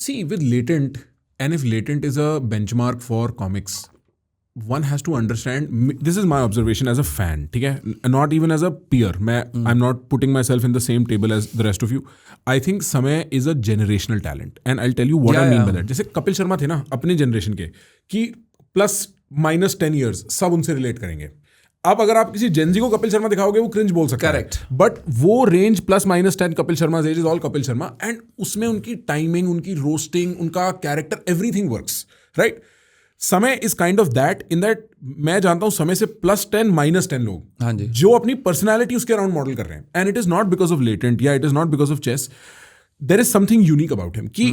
See, with Latent, and if Latent is a benchmark for comics, one has to understand, this is my observation as a fan, ठीक है, not even as a peer, I'm not putting myself in the same table as the rest of you. I think Samay is a generational talent, and I'll tell you what I mean by that. जैसे कपिल शर्मा थे ना अपने generation के, कि +-10 years सब उनसे relate करेंगे. अब अगर आप किसी जेनजी को कपिल शर्मा दिखाओगे वो क्रिंज बोल सकता है. करेक्ट. बट वो range +-10 Kapil Sharma age is all Kapil Sharma, and उसमें उनकी टाइमिंग, उनकी रोस्टिंग, उनका character, everything works, right. Samay is kind of that, in that मैं जानता हूं समय से +10 -10 लोग जो अपनी पर्सनैलिटी उसके अराउंड मॉडल कर रहे हैं. And it is not because of latent, या it is not because of chess. There is something unique about him कि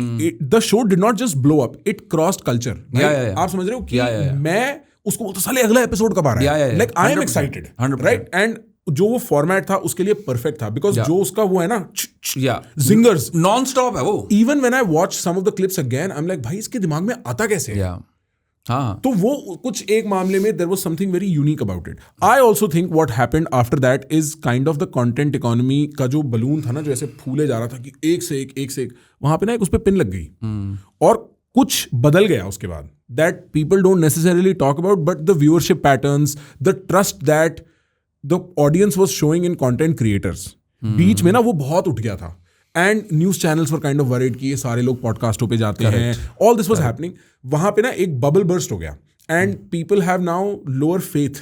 the show did not just blow up, it crossed culture. आप समझ रहे हो कि मैं उसको बोलता साले अगला एपिसोड कब आ रहा है, like I am excited, right? And जो वो फॉर्मेट था उसके लिए परफेक्ट था, बिकॉज जो उसका वो है ना जिंगर्स नॉन स्टॉप है वो. Even when I watch some of the clips again, I am like भाई इसके दिमाग में आता कैसे है. हाँ. तो वो कुछ एक मामले में there was something very unique about it. I also think what happened after that is kind of the content economy का जो बलून था ना, जो ऐसे फूले जा रहा था कि एक से एक वहां पे ना एक उस पर पिन लग गई. और कुछ बदल गया उसके बाद, that people don't necessarily talk about, but the viewership patterns, the trust that the audience was showing in content creators, बीच में ना वो बहुत उठ गया था. And news channels were kind of worried कि ये सारे लोग पॉडकास्टों पे जाते हैं. All this was happening. वहां पे ना एक बबल बर्स्ट हो गया, and people have now lower faith.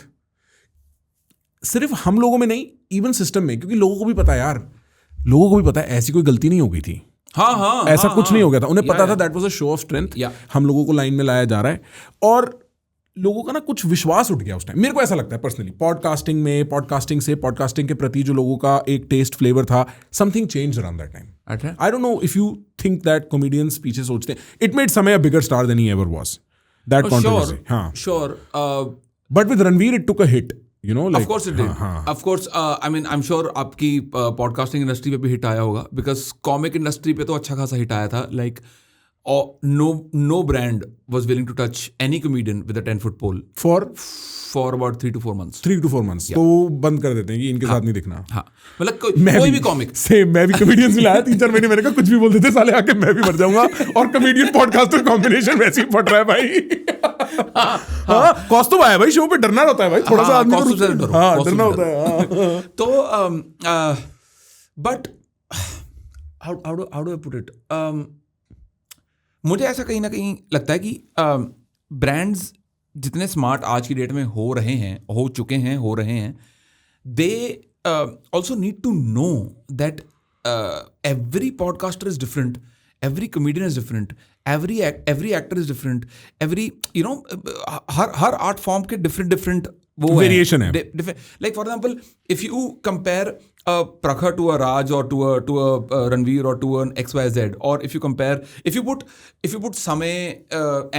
सिर्फ हम लोगों में नहीं, इवन सिस्टम में, क्योंकि लोगों को भी पता है यार, लोगों को भी पता है ऐसी कोई गलती नहीं हो गई थी. ऐसा कुछ नहीं हो गया था. उन्हें पता था that was a show off strength. हम लोगों को लाइन में लाया जा रहा है, और लोगों का ना कुछ विश्वास उठ गया उस टाइम. मेरे को ऐसा लगता है पर्सनली, पॉडकास्टिंग के प्रति जो लोगों का एक टेस्ट फ्लेवर था, something change around that time. I don't know if you think that comedians पीछे सोचते हैं it made Samay a bigger star than he ever was. That controversy. हां sure. But with Ranveer it took a hit, you know, like, of course it did. Of course, I mean, I'm sure आपकी podcasting industry पे भी hit आया होगा, because comic industry पे तो अच्छा खासा हिट आया था. Like no brand was willing to touch any comedian with a 10-foot pole for about 3 to 4 months. 3 to 4 months. तो बंद कर देते हैं कि इनके साथ नहीं दिखना. हाँ, मतलब कोई भी कॉमिक सेम. मैं भी कॉमेडियंस मिलाया 3-4 महीने, मैंने कहा कुछ भी बोल देते साले आके मैं भी मर जाऊंगा. और कॉमेडियन पॉडकास्टर कॉम्बिनेशन वैसे ही फट रहा है भाई. हाँ, कॉस्ट्यूम आया भाई, शो पे डरना होता है भाई थोड़ा सा. कॉस्ट्यूम से डरो. हाँ, डरना होता है. तो but how do I put it? मुझे ऐसा कहीं ना कहीं लगता है कि ब्रांड्स जितने स्मार्ट आज की डेट में हो रहे हैं, they also need to know that every podcaster is different, every comedian is different, every actor is different, every हर आर्ट फॉर्म के डिफरेंट वो वेरिएशन है. Like for example, if you compare a Prakhar to a Raj or to a Ranveer or to an XYZ, or if you put Samay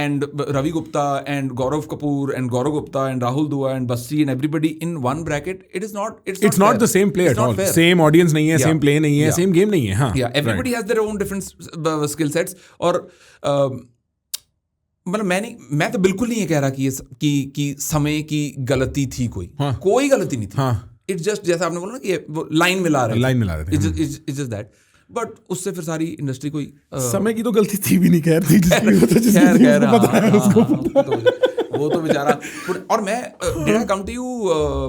and Ravi Gupta and Gaurav Kapoor and Gaurav Gupta and Rahul Dua and Bassi and everybody in one bracket, it's not the same play at all. Same audience नहीं है, same play नहीं है, same game नहीं है. हाँ, everybody has their own different skill sets. और मतलब मैं तो बिल्कुल नहीं ये कह रहा कि समय की गलती थी. कोई गलती नहीं थी. इट्स जस्ट जैसा आपने बोला ना कि लाइन मिला रहे थे. It's just that. बट उससे फिर सारी इंडस्ट्री कोई समय की तो गलती थी भी नहीं. वो तो बेचारा. और मैं did I come to you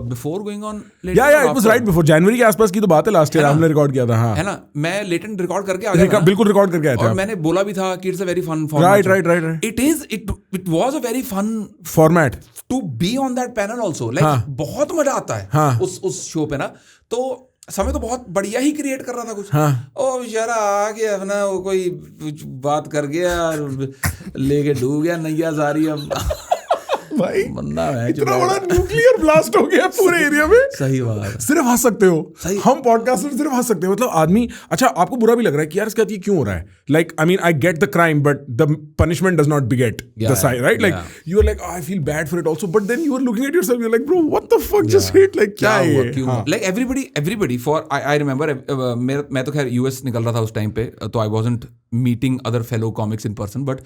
before going on Latent? या इट वाज राइट बिफोर जनवरी के आसपास की तो बात है. लास्ट ईयर हमने रिकॉर्ड किया था. हाँ, है ना. मैं लेटेंट रिकॉर्ड करके आ गया. बिल्कुल रिकॉर्ड करके आया था. और मैंने बोला भी था कि it's a very fun format. Right. It was a very fun format to be on that panel also. Like बहुत मजा आता है उस शो पे ना. तो समय तो बहुत बढ़िया ही क्रिएट कर रहा था कुछ. ओ बेचारा आ गया अपना, वो कोई बात कर गया, लेके डूब गया नैया सारी. अब भाई बंदा है इतना बड़ा न्यूक्लियर ब्लास्ट हो गया पूरे एरिया में. सही बात. सिर्फ हंस सकते हो. हम पॉडकास्टर सिर्फ हंस सकते हो. मतलब आदमी, अच्छा आपको बुरा भी लग रहा है कि यार इसके साथ ये क्यों हो रहा है. Like I mean I get the crime but the punishment does not beget the side, right? Like you are like, I feel bad for it also, but then you are looking at yourself, you're like, bro, what the fuck just hit? Like क्या है ये? Like everybody for I remember मैं तो खैर US निकल रहा था उस टाइम पे, तो I wasn't meeting other fellow comics in person, but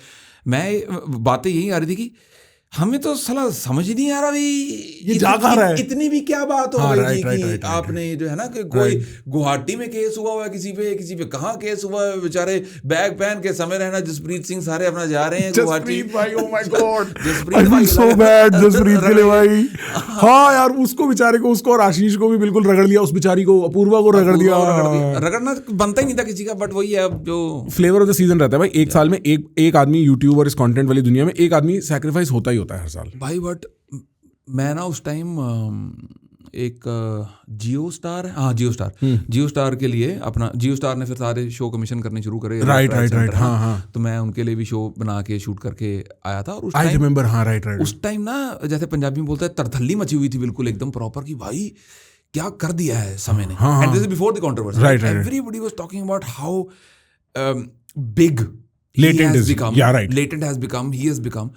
मैं बातें यही आ रही थी कि हमें तो साला समझ ही नहीं आ रहा ये जा कहाँ रहा है? इतनी भी क्या बात हो हाँ, गई right, थी right, कि right, आपने जो है ना कि कोई गुवाहाटी में केस हुआ है, किसी पे कहाँ केस हुआ है, बेचारे बैग पहन के समय रहना, जसप्रीत सिंह सारे अपना जा रहे हैं गुवाहाटी। जसप्रीत भाई, oh my God, Jasprit I feel भाई so bad जसप्रीत के लिए भाई। हाँ यार, उसको बेचारे को, उसको और आशीष को भी बिल्कुल रगड़ लिया, उस बेचारी को, अपूर्वा को रगड़ दिया। रगड़ना बनता ही नहीं था किसी का, बट वही है अब जो फ्लेवर ऑफ द सीजन रहता है भाई। एक साल में एक आदमी, यूट्यूब और इस कंटेंट वाली दुनिया में एक आदमी सैक्रिफाइस होता ही होता है हर साल भाई। बट मैं ना उस टाइम एक जियो स्टार के लिए अपना, जियो स्टार ने फिर सारे शो कमीशन करने शुरू करे। राइट हाँ। तो मैं उनके लिए भी शो बना के शूट करके आया था। और उस आई टाइम रिमेंबर, हाँ राइट उस टाइम ना, जैसे पंजाबी में बोलते हैं, तरथल्ली मची हुई थी बिल्कुल एकदम प्रॉपर कि भाई क्या कर दिया है समय ने। And this is before the controversy. Right. Everybody was talking about how big latent has become, he has become.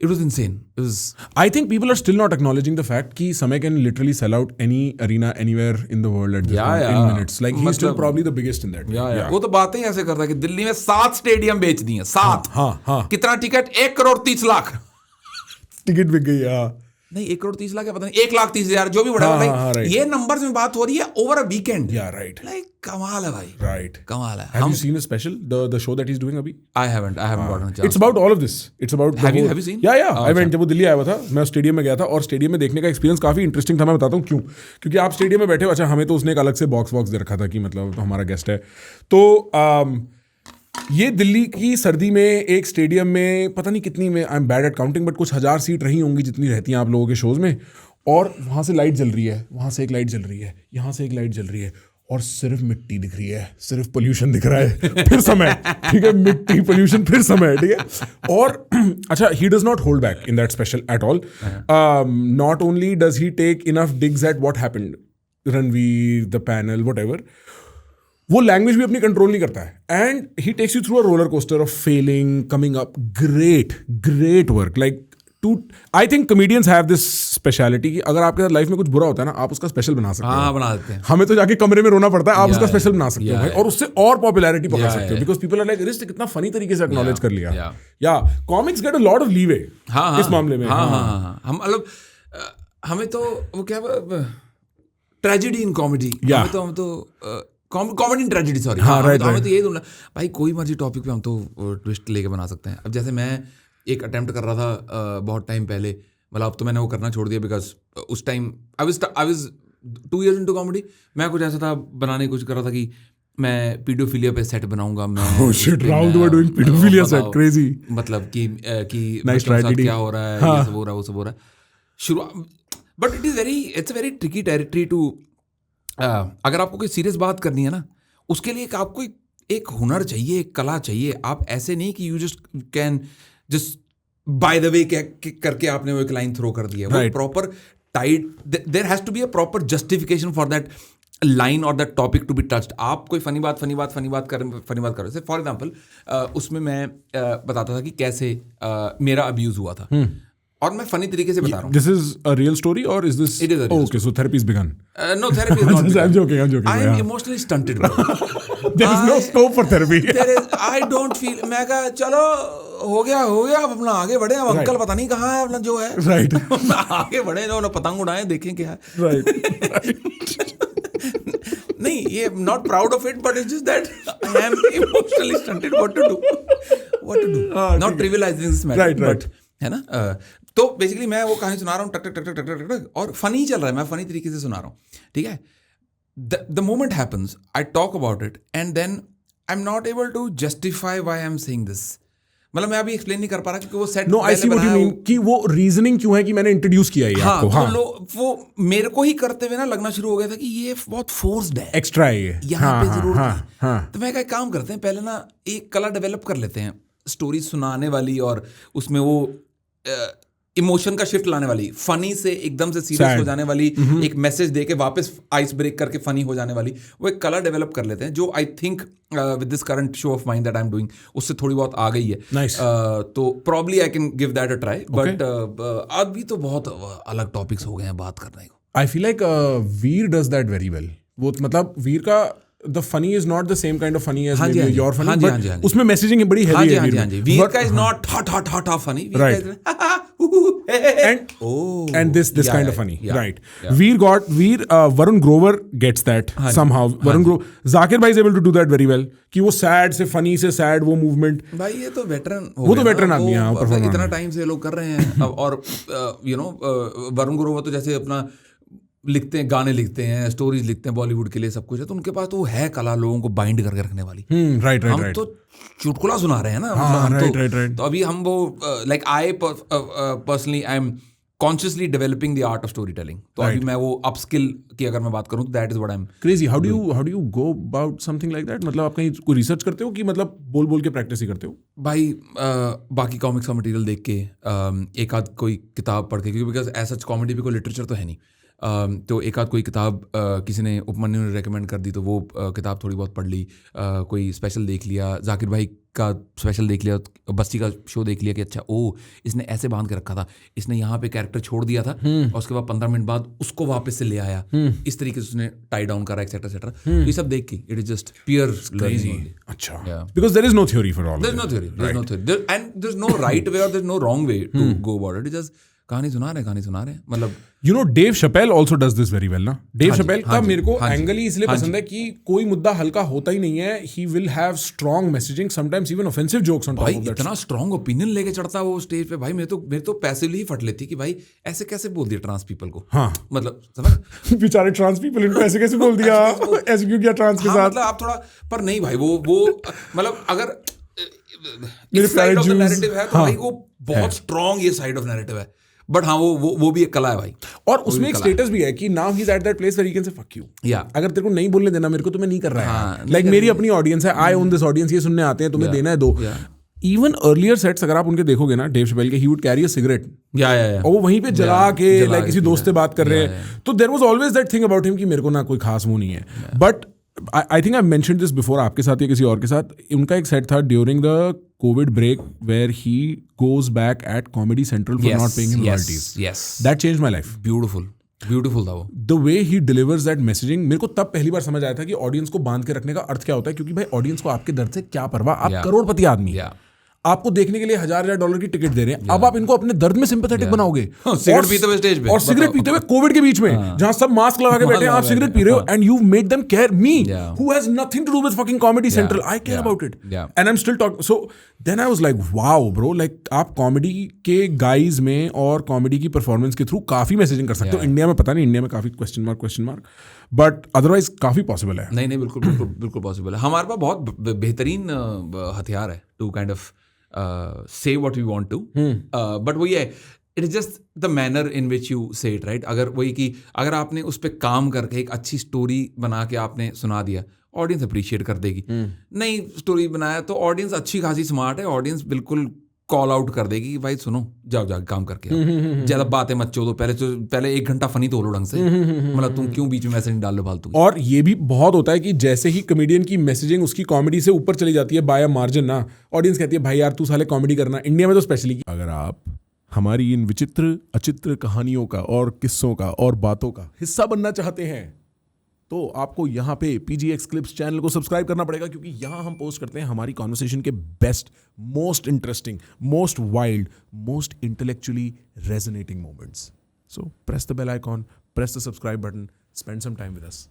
It was insane. It was. I think people are still not acknowledging the fact कि Samay can literally sell out any arena anywhere in the world at this point in minutes. Like he's still probably the biggest in that. Yeah. वो तो बातें ही ऐसे करता है कि दिल्ली में 7 stadium बेच दिए, 7। हाँ। कितना टिकट? 1,30,00,000 टिकट बिक गई। हाँ नहीं, 1,30,00,000 पता नहीं, 1,30,000 जो भी बढ़ा भाई। ये नंबर्स में बात हो रही है over a weekend. Right, like कमाल है भाई, राइट, कमाल है। Have you seen the special, the show that he's doing अभी? I haven't gotten a chance. It's about all of this. It's about Have you seen? Yeah. I went, जब वो दिल्ली आया हुआ था, मैं स्टेडियम में गया था, और स्टेडियम में देखने का एक्सपीरियंस काफी इंटरेस्टिंग था। मैं बताता हूँ क्यों। क्योंकि आप स्टेडियम में बैठे हो, अच्छा हमें तो उसने एक अलग से बॉक्स दे रखा था कि मतलब तो हमारा गेस्ट है, तो ये दिल्ली की सर्दी में एक स्टेडियम में पता नहीं कितनी में, I am bad at counting, but कुछ 1000 सीट रही होंगी जितनी रहती हैं आप लोगों के शोज में। और वहाँ से लाइट जल रही है, वहाँ से एक लाइट जल रही है, यहाँ से एक लाइट जल रही है, और सिर्फ मिट्टी दिख रही है, सिर्फ पोल्यूशन दिख रहा है। फिर समय, ठीक है, मिट्टी, पोल्यूशन, फिर समय, ठीक है। और अच्छा, he does not hold back in that special at all. Not only does he take enough digs at what happened, Ranveer, the panel, whatever, वो लैंग्वेज भी अपनी कंट्रोल नहीं करता है। And he takes you through a roller coaster of failing, coming up, great work. Like I think comedians have this speciality कि अगर आपके साथ लाइफ में कुछ बुरा होता है ना, आप उसका स्पेशल बना सकते हो। हाँ, बना देते हैं। हमें तो जाके कमरे में रोना पड़ता है, आप उसका स्पेशल बना सकते हो भाई, और उससे और पॉपुलैरिटी पकड़ सकते हो, बिकॉज पीपल आर लाइक, रिस्ट कितना फनी तरीके से एक्नॉलेज कर लिया। या comics get a lot of leeway इस मामले में। हाँ, हम मतलब हमें तो वो क्या, ट्रेजेडी इन कॉमेडी, हम तो कॉमेडी इन ट्रेजेडी, सॉरी। हमें तो यही ढूंढना भाई, कोई मर्जी टॉपिक पे हम तो ट्विस्ट लेके बना सकते हैं। अब जैसे मैं एक अटेम्प्ट कर रहा था बहुत टाइम पहले, मतलब अब तो मैंने वो करना छोड़ दिया, बिकॉज उस time I was 2 years into comedy. मैं कुछ ऐसा था बनाने की कोशिश कर रहा था कि मैं पीडोफिलिया पे सेट बनाऊंगा। मैं मतलब कि क्या हो रहा है, ये सब हो रहा है, वो सब हो रहा है, शुरुआत। But it's a very tricky territory too, अगर आपको कोई सीरियस बात करनी है ना, उसके लिए आपको एक हुनर चाहिए, एक कला चाहिए। आप ऐसे नहीं कि you just by the way करके आपने वो एक लाइन थ्रो कर दिया। वो proper tight, there has to be a proper justification for that line और that topic to be touched. आप कोई फनी बात करो। जैसे फॉर एग्जाम्पल उसमें मैं बताता था कि कैसे मेरा अब्यूज हुआ था, और मैं फनी तरीके से बता रहा हूँ। This is a real story or is this? It is a real okay, so therapy is begun. No, therapy is not begun. I'm joking. I am emotionally stunted, bro. There is no scope for therapy. I don't feel, मैं कहा चलो हो गया अब अपना आगे बढ़े। अब अंकल पता नहीं कहाँ है अपना जो है, राइट, आगे बढ़े, ना पतंग उड़ाएं, देखें क्या है, राइट। नहीं, ये not proud of it, but it's just that I am emotionally stunted. What to do, not trivialising this matter, but है ना। तो बेसिकली मैं वो कहानी सुना रहा हूँ, टक टक टक टक टक टक, और फनी चल रहा है, मैं फनी तरीके से सुना रहा हूँ, ठीक है। The moment happens, I talk about it, and then I am not able to justify why I am saying this. मतलब मैं अभी एक्सप्लेन नहीं कर पा रहा क्योंकि वो set, no I see what you mean, कि वो रीजनिंग क्यों है कि मैंने इंट्रोड्यूस किया है आपको। हाँ, वो मेरे को ही करते हुए ना लगना शुरू हो गया था कि ये बहुत फोर्स्ड है, एक्स्ट्रा है ये, यहाँ पे जरूर है। तो मैं एक काम करते हैं, पहले ना एक कला डेवलप कर लेते हैं, स्टोरी सुनाने वाली, और उसमें वो इमोशन का शिफ्ट लाने वाली, फनी से एकदम से सीरियस हो जाने वाली, एक मैसेज दे के वापस आइस ब्रेक करके फनी हो जाने वाली, वो एक कलर डेवलप कर लेते हैं, जो I think with this current show off mind that I am doing, उससे थोड़ी बहुत आ गई है। Nice. तो probably I can give that a try, but अभी तो बहुत अलग टॉपिक्स हो गए हैं बात करने को। I feel like Veer does that very well. वो मतलब वीर का the funny is not the same kind of funny as maybe your funny, but उसमें messaging बड़ी heavy है। वीर का is not hot funny, वीर का is and this kind of funny, right? Varun Grover gets that somehow. Varun Grover, Zakir bhai is able to do that very well. कि वो sad से funny से sad वो movement. भाई ये तो veteran वो तो veteran आदमी है, performer इतना टाइम से ये लोग कर रहे हैं और वरुण ग्रोवर तो जैसे अपना लिखते हैं, गाने लिखते हैं, स्टोरीज लिखते हैं बॉलीवुड के लिए, सब कुछ है, तो उनके पास तो है कला लोगों को बाइंड करके रखने वाली. राइट हम तो चुटकुला सुना रहे हैं ना, मतलब तो अभी हम वो like I personally I am consciously developing the art of story telling. तो अभी मैं वो अपस्किल की अगर मैं बात करूं तो that is what I am crazy. How do you go about something like that? मतलब आप कहीं कोई रिसर्च करते हो कि मतलब बोल के प्रैक्टिस ही करते हो? भाई बाकी कॉमिक्स का मटेरियल देख के, एक आध कोई किताब पढ़ के, क्योंकि बिकॉज ऐसा कॉमेडी भी कोई लिटरेचर तो है नहीं, तो एक आध कोई किताब किसी ने, उपमन्यु ने रेकमेंड कर दी तो वो किताब थोड़ी बहुत पढ़ ली, कोई स्पेशल देख लिया, जाकिर भाई का स्पेशल देख लिया, बस्ती का शो देख लिया कि अच्छा इसने ऐसे बांध के रखा था, इसने यहाँ पे कैरेक्टर छोड़ दिया था और उसके बाद 15 मिनट बाद उसको वापस से ले आया, इस तरीके से उसने टाई डाउन करा, एक्सेट्रा एक्सेट्रा. ये सब देख के it is just pure learning. अच्छा, because there is no theory for all. There is no theory, and there is no right way और there is no wrong way to go about it. It just कहानी सुना रहे हैं. मतलब you know Dave Chappelle also does this very well ना. Dave Chappelle का मेरे को एंगल ही इसलिए पसंद है कि कोई मुद्दा हल्का होता ही नहीं है. He will have strong messaging, sometimes even offensive jokes on top of that. इतना स्ट्रॉन्ग ओपिनियन लेके चढ़ता है वो स्टेज पे. भाई मेरे तो पैसिवली ही फट लेती कि भाई ऐसे कैसे बोल दिया ट्रांस पीपल को. हाँ, मतलब समझ बेचारे ट्रांस पीपल इनको ऐसे कैसे बोल दिया, ऐसे क्यों किया ट्रांस के साथ. मतलब आप थोड़ा, पर नहीं भाई वो मतलब अगर इस साइड ऑफ द नैरेटिव है तो भाई वो बहुत स्ट्रॉन्ग ये साइड ऑफ नैरेटिव है. बट हाँ वो भी एक कला है भाई. और उसमें एक स्टेटस भी है कि now he is at that place where he can say fuck you. अगर तेरे को नहीं बोलने देना मेरे को, तो मैं नहीं कर रहा है. लाइक मेरी अपनी ऑडियंस है, आई ओन दिस ऑडियंस, ये सुनने आते हैं, तुम्हें देना है दो. इवन अर्लियर सेट्स अगर आप उनके देखोगे ना डेव शपेल के, he would carry a cigarette और वो वहीं पे जला के लाइक किसी दोस्त से बात कर रहे हैं. तो there was always that thing about him कि मेरे को ना कोई खास वो नहीं है. But I think I mentioned this before, आपके साथ या किसी और के साथ. उनका एक सेट था during the Covid break where he goes back at Comedy Central for not paying him royalties. That changed my life. Beautiful था वो. The way he delivers that messaging. मेरे को तब पहली बार समझ आया था कि ऑडियंस को बांध के रखने का अर्थ क्या होता है. क्योंकि भाई ऑडियंस को आपके दर्द से क्या परवाह. आप करोड़पति आदमी, आपको देखने के लिए $1000 की टिकट दे रहे हैं. अब आप इनको अपने दर्द में सिंपैथेटिक बनाओगे. सिगरेट पीते हुए स्टेज पे, और सिगरेट पीते हुए कोविड के बीच में जहां सब मास्क लगा के बैठे हैं, आप सिगरेट पी रहे हो. And you made them care. Me who has nothing to do with fucking Comedy Central, I care about it and I am still talking. So then I was like wow bro, like आप comedy के guys में और comedy की performance के through काफी messaging कर सकते हो. इंडिया में पता नहीं, इंडिया में काफी क्वेश्चन मार्क, बट अदरवाइज काफी पॉसिबल है. नहीं बिल्कुल पॉसिबल है. हमारे पास बहुत बेहतरीन हथियार है to kind of say what we want to, but वही है, it is just the manner in which you say it, right? अगर वही कि अगर आपने उस पर काम करके एक अच्छी स्टोरी बना के आपने सुना दिया, ऑडियंस अप्रिशिएट कर देगी. नहीं स्टोरी बनाया तो ऑडियंस अच्छी खासी स्मार्ट है, ऑडियंस बिल्कुल कॉल आउट कर देगी कि भाई सुनो, जाओ काम करके ज्यादा बातें मत चो. तो पहले 1 घंटा फनी तो लो ढंग से. मतलब तुम क्यों बीच में मैसेज डाल लो फालतू. और ये भी बहुत होता है कि जैसे ही कॉमेडियन की मैसेजिंग उसकी कॉमेडी से ऊपर चली जाती है बाय अ मार्जिन ना, ऑडियंस कहती है भाई यार तू साले कॉमेडी करना. इंडिया में तो स्पेशली, अगर आप हमारी इन विचित्र अचित्र कहानियों का और किस्सों का और बातों का हिस्सा बनना चाहते हैं, तो आपको यहाँ पे PGX Clips चैनल को सब्सक्राइब करना पड़ेगा. क्योंकि यहाँ हम पोस्ट करते हैं हमारी कॉन्वर्सेशन के best, most interesting, most wild, most intellectually resonating moments. So press the bell icon, press the subscribe button, spend some time with us.